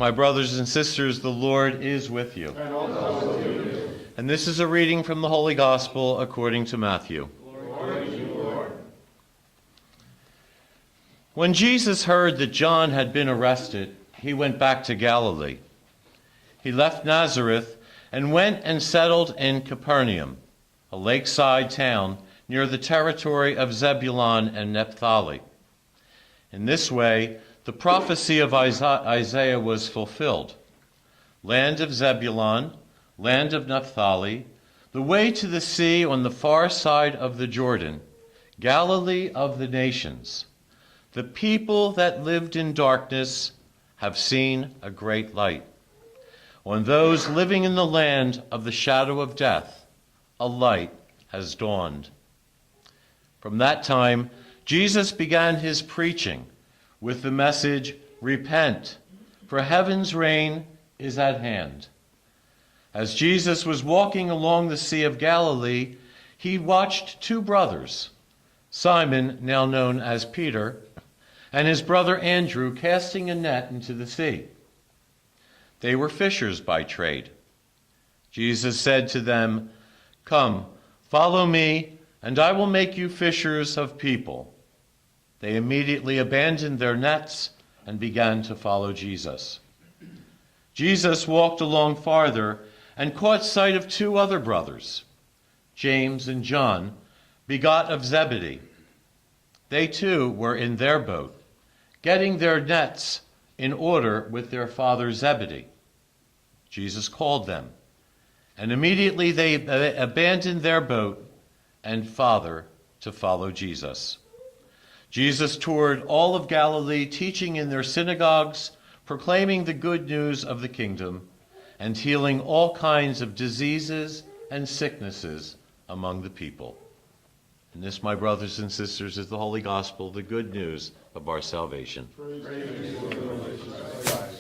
My brothers and sisters, the Lord is with you. And also with you. And this is a reading from the Holy Gospel according to Matthew. Glory to you, Lord. When Jesus heard that John had been arrested, he went back to Galilee. He left Nazareth and went and settled in Capernaum, a lakeside town near the territory of Zebulun and Naphtali. In this way, the prophecy of Isaiah was fulfilled. Land of Zebulun, land of Naphtali, the way to the sea on the far side of the Jordan, Galilee of the nations. The people that lived in darkness have seen a great light. On those living in the land of the shadow of death, a light has dawned. From that time, Jesus began his preaching with the message, "Repent, for heaven's reign is at hand." As Jesus was walking along the Sea of Galilee, he watched two brothers, Simon, now known as Peter, and his brother Andrew, casting a net into the sea. They were fishers by trade. Jesus said to them, "Come, follow me, and I will make you fishers of people." They immediately abandoned their nets and began to follow Jesus. Jesus walked along farther and caught sight of two other brothers, James and John, begot of Zebedee. They too were in their boat, getting their nets in order with their father Zebedee. Jesus called them, and immediately they abandoned their boat and father to follow Jesus. Jesus toured all of Galilee, teaching in their synagogues, proclaiming the good news of the kingdom, and healing all kinds of diseases and sicknesses among the people. And this, my brothers and sisters, is the Holy Gospel, the good news of our salvation. Praise to you, Lord Jesus Christ.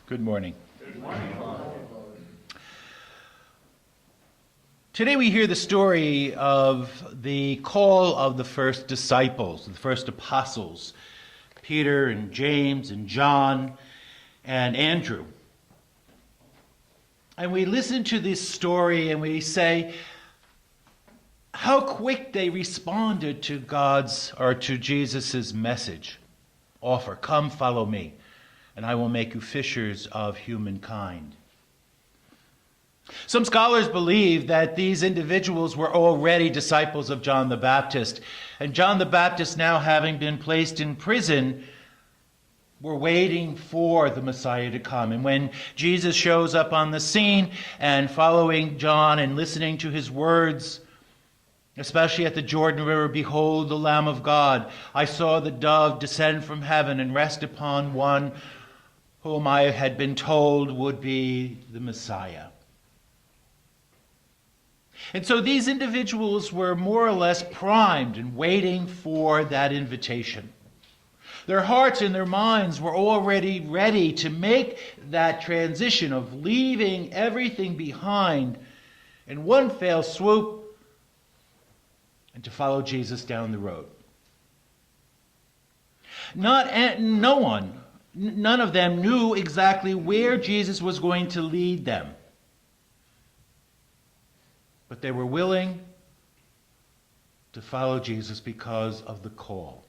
Good morning. Good morning, Father. Today we hear the story of the call of the first disciples, the first apostles, Peter and James and John and Andrew. And we listen to this story and we say how quick they responded to to Jesus' message. Offer, come follow me, and I will make you fishers of humankind. Some scholars believe that these individuals were already disciples of John the Baptist, and John the Baptist, now having been placed in prison, were waiting for the Messiah to come. And when Jesus shows up on the scene and following John and listening to his words, especially at the Jordan River, "Behold the Lamb of God. I saw the dove descend from heaven and rest upon one whom I had been told would be the Messiah." And so these individuals were more or less primed and waiting for that invitation. Their hearts and their minds were already ready to make that transition of leaving everything behind in one fell swoop and to follow Jesus down the road. None of them knew exactly where Jesus was going to lead them. But they were willing to follow Jesus because of the call.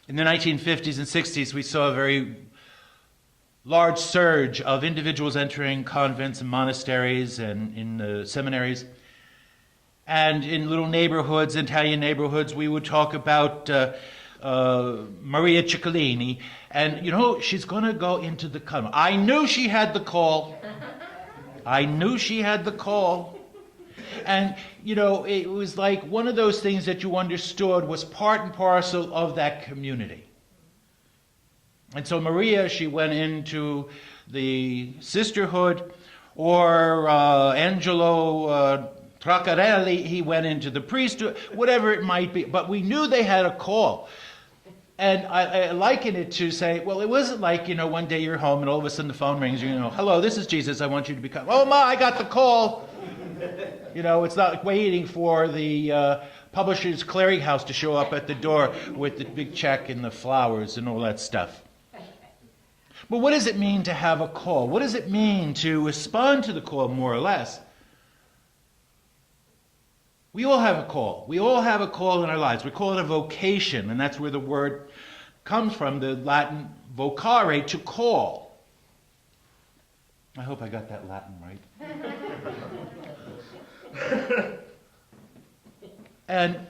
In the 1950s and 60s, we saw a very large surge of individuals entering convents and monasteries and in seminaries. And in little neighborhoods, Italian neighborhoods, we would talk about Maria Ciccolini. And, she's going to go into the convent. I knew she had the call. And, it was like one of those things that you understood was part and parcel of that community. And so Maria, she went into the sisterhood, or Angelo Traccarelli, he went into the priesthood, whatever it might be. But we knew they had a call. And I liken it to say, well, it wasn't like, one day you're home and all of a sudden the phone rings, hello, this is Jesus, I want you to become, oh, Ma, I got the call. It's not like waiting for the publisher's clearinghouse to show up at the door with the big check and the flowers and all that stuff. But what does it mean to have a call? What does it mean to respond to the call, more or less? We all have a call. We all have a call in our lives. We call it a vocation, and that's where the word comes from, the Latin vocare, to call. I hope I got that Latin right. And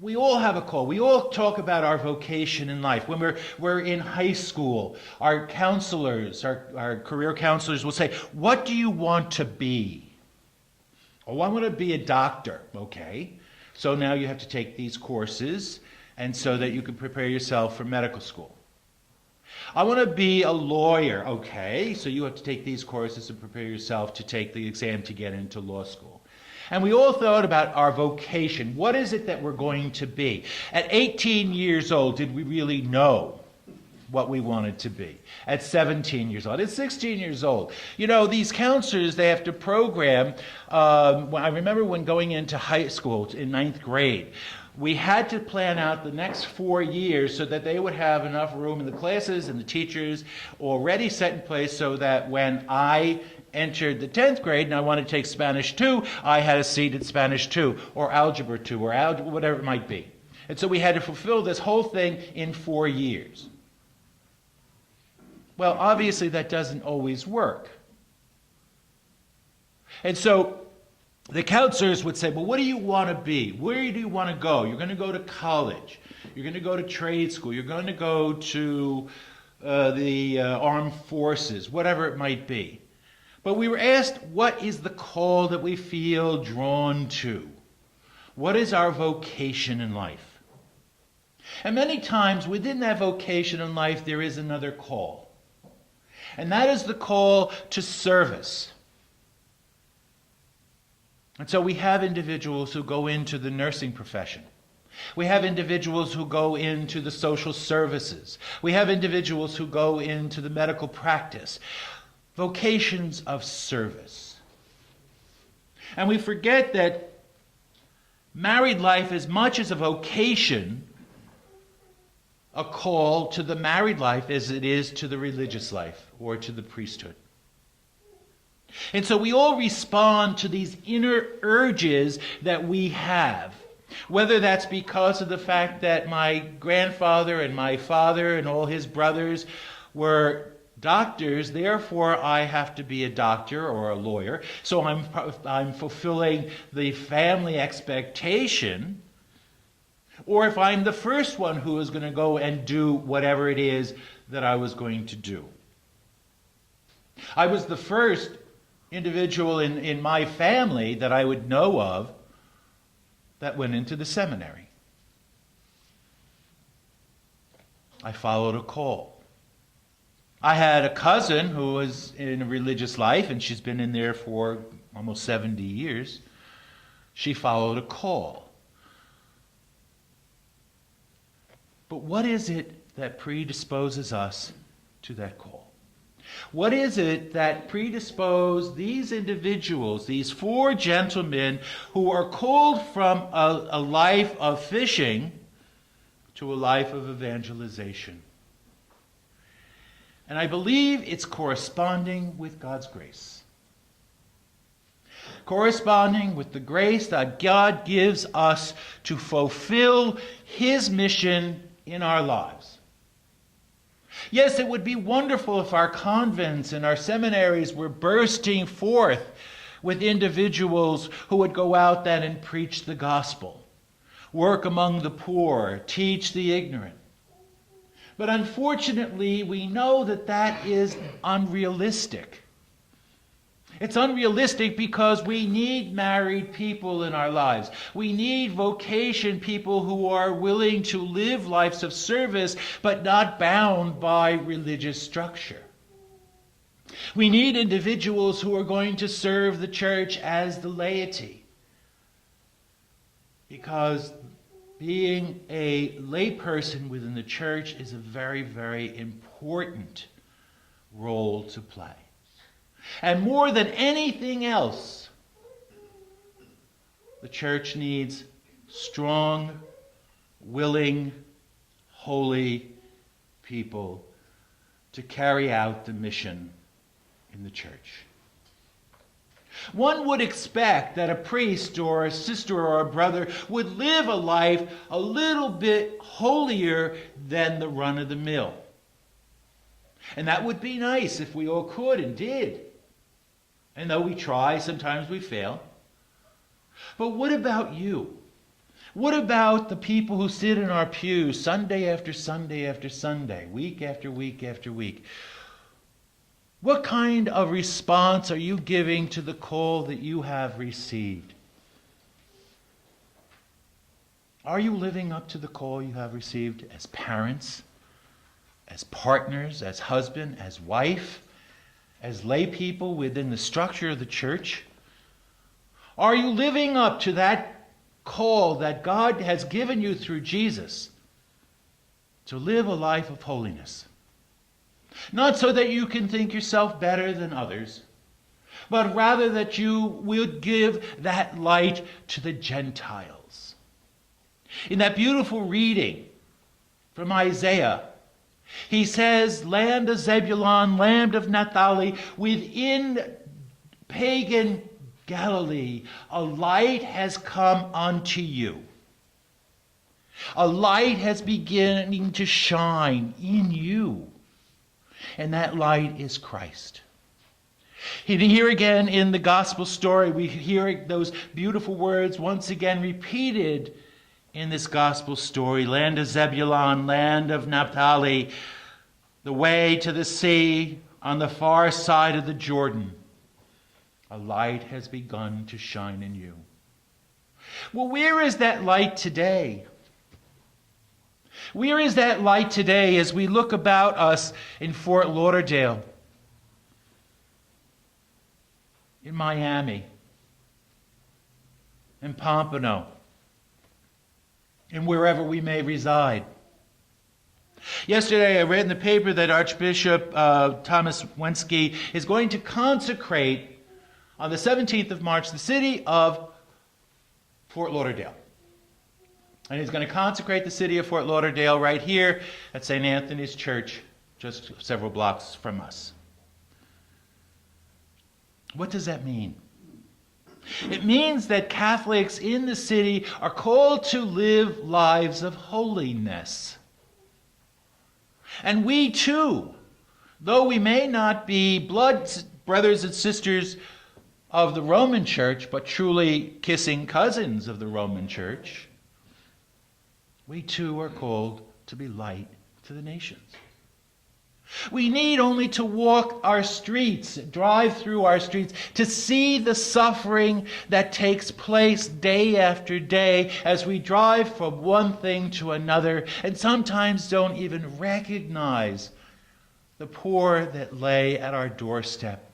we all have a call. We all talk about our vocation in life. When we're in high school, our counselors, our career counselors will say, what do you want to be? Oh, I want to be a doctor. Okay. So now you have to take these courses, and so that you can prepare yourself for medical school. I want to be a lawyer. Okay. So you have to take these courses and prepare yourself to take the exam to get into law school. And we all thought about our vocation. What is it that we're going to be? At 18 years old, did we really know what we wanted to be? At 17 years old, at 16 years old. These counselors, they have to program. I remember when going into high school in 9th grade, we had to plan out the next 4 years so that they would have enough room in the classes and the teachers already set in place so that when I entered the 10th grade and I wanted to take Spanish 2, I had a seat at Spanish 2 or Algebra 2 or Algebra, whatever it might be. And so we had to fulfill this whole thing in 4 years. Well, obviously that doesn't always work. And so the counselors would say, well, what do you want to be? Where do you want to go? You're going to go to college. You're going to go to trade school. You're going to go to the armed forces, whatever it might be. But we were asked, what is the call that we feel drawn to? What is our vocation in life? And many times within that vocation in life, there is another call. And that is the call to service. And so we have individuals who go into the nursing profession. We have individuals who go into the social services. We have individuals who go into the medical practice. Vocations of service. And we forget that married life, as much as a vocation, a call to the married life as it is to the religious life or to the priesthood. And so we all respond to these inner urges that we have. Whether that's because of the fact that my grandfather and my father and all his brothers were doctors, therefore I have to be a doctor or a lawyer. So I'm fulfilling the family expectation. Or if I'm the first one who is going to go and do whatever it is that I was going to do. I was the first individual in my family that I would know of that went into the seminary. I followed a call. I had a cousin who was in a religious life, and she's been in there for almost 70 years. She followed a call. But what is it that predisposes us to that call? What is it that predisposed these individuals, these 4 gentlemen who are called from a life of fishing to a life of evangelization? And I believe it's corresponding with God's grace. Corresponding with the grace that God gives us to fulfill His mission in our lives. Yes, it would be wonderful if our convents and our seminaries were bursting forth with individuals who would go out then and preach the gospel, work among the poor, teach the ignorant. But unfortunately, we know that that is unrealistic. It's unrealistic because we need married people in our lives. We need vocation people who are willing to live lives of service, but not bound by religious structure. We need individuals who are going to serve the church as the laity, because being a layperson within the church is a very, very important role to play. And more than anything else, the church needs strong, willing, holy people to carry out the mission in the church. One would expect that a priest or a sister or a brother would live a life a little bit holier than the run-of-the-mill. And that would be nice if we all could and did. And though we try, sometimes we fail. But what about you? What about the people who sit in our pews Sunday after Sunday after Sunday, week after week after week? What kind of response are you giving to the call that you have received? Are you living up to the call you have received as parents, as partners, as husband, as wife, as lay people within the structure of the church? Are you living up to that call that God has given you through Jesus to live a life of holiness? Not so that you can think yourself better than others, but rather that you would give that light to the Gentiles. In that beautiful reading from Isaiah, he says, "Land of Zebulun, land of Naphtali, within pagan Galilee, a light has come unto you." A light has beginning to shine in you. And that light is Christ. Here again in the gospel story, we hear those beautiful words once again repeated in this gospel story. Land of Zebulun, land of Naphtali, the way to the sea on the far side of the Jordan. A light has begun to shine in you. Well, where is that light today? Where is that light today as we look about us in Fort Lauderdale, in Miami, in Pompano, and wherever we may reside? Yesterday I read in the paper that Archbishop Thomas Wensky is going to consecrate on the 17th of March the city of Fort Lauderdale. And he's going to consecrate the city of Fort Lauderdale right here at St. Anthony's Church, just several blocks from us. What does that mean? It means that Catholics in the city are called to live lives of holiness. And we too, though we may not be blood brothers and sisters of the Roman Church, but truly kissing cousins of the Roman Church, we too are called to be light to the nations. We need only to walk our streets, drive through our streets, to see the suffering that takes place day after day as we drive from one thing to another and sometimes don't even recognize the poor that lay at our doorstep.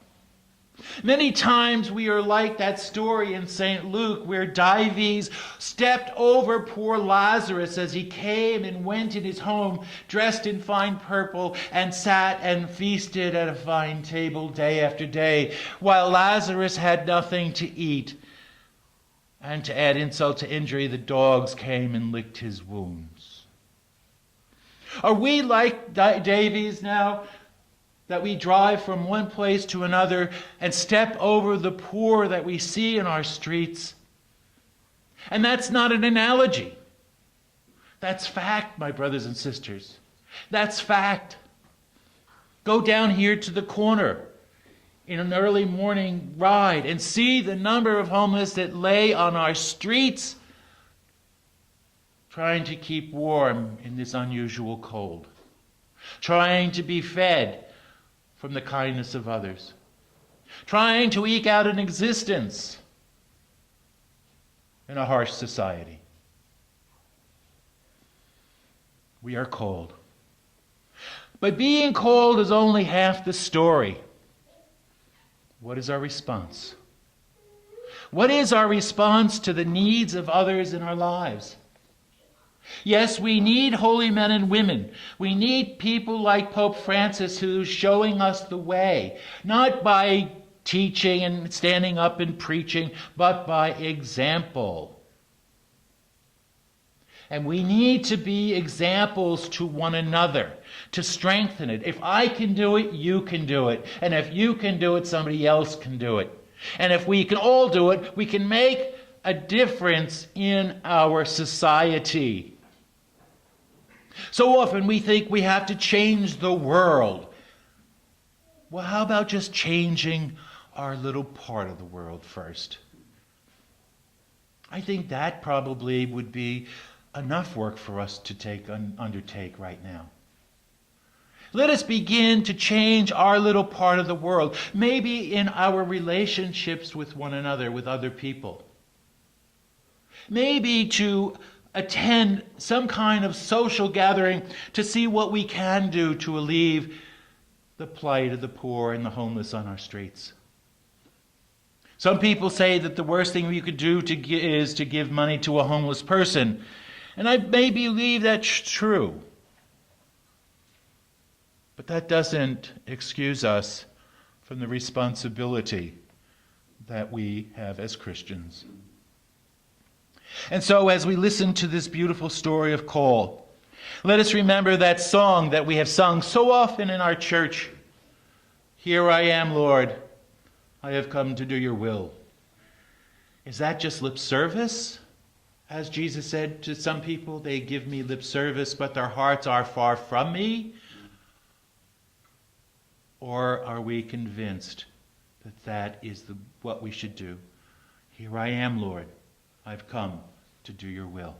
Many times we are like that story in St. Luke where Dives stepped over poor Lazarus as he came and went in his home dressed in fine purple and sat and feasted at a fine table day after day while Lazarus had nothing to eat. And to add insult to injury, the dogs came and licked his wounds. Are we like Davies now? That we drive from one place to another and step over the poor that we see in our streets? And that's not an analogy. That's fact, my brothers and sisters. That's fact. Go down here to the corner in an early morning ride and see the number of homeless that lay on our streets trying to keep warm in this unusual cold, trying to be fed from the kindness of others, trying to eke out an existence in a harsh society. We are called. But being called is only half the story. What is our response? What is our response to the needs of others in our lives? Yes, we need holy men and women. We need people like Pope Francis who's showing us the way, not by teaching and standing up and preaching, but by example. And we need to be examples to one another to strengthen it. If I can do it, you can do it. And if you can do it, somebody else can do it. And if we can all do it, we can make a difference in our society. So often we think we have to change the world. Well, how about just changing our little part of the world first? I think that probably would be enough work for us to undertake right now. Let us begin to change our little part of the world, maybe in our relationships with one another, with other people. Maybe to attend some kind of social gathering to see what we can do to alleviate the plight of the poor and the homeless on our streets. Some people say that the worst thing you could do is to give money to a homeless person. And I may believe that's true. But that doesn't excuse us from the responsibility that we have as Christians. And so as we listen to this beautiful story of Cole, let us remember that song that we have sung so often in our church. Here I am, Lord. I have come to do your will. Is that just lip service? As Jesus said to some people, they give me lip service, but their hearts are far from me. Or are we convinced that that is what we should do? Here I am, Lord. I've come to do your will.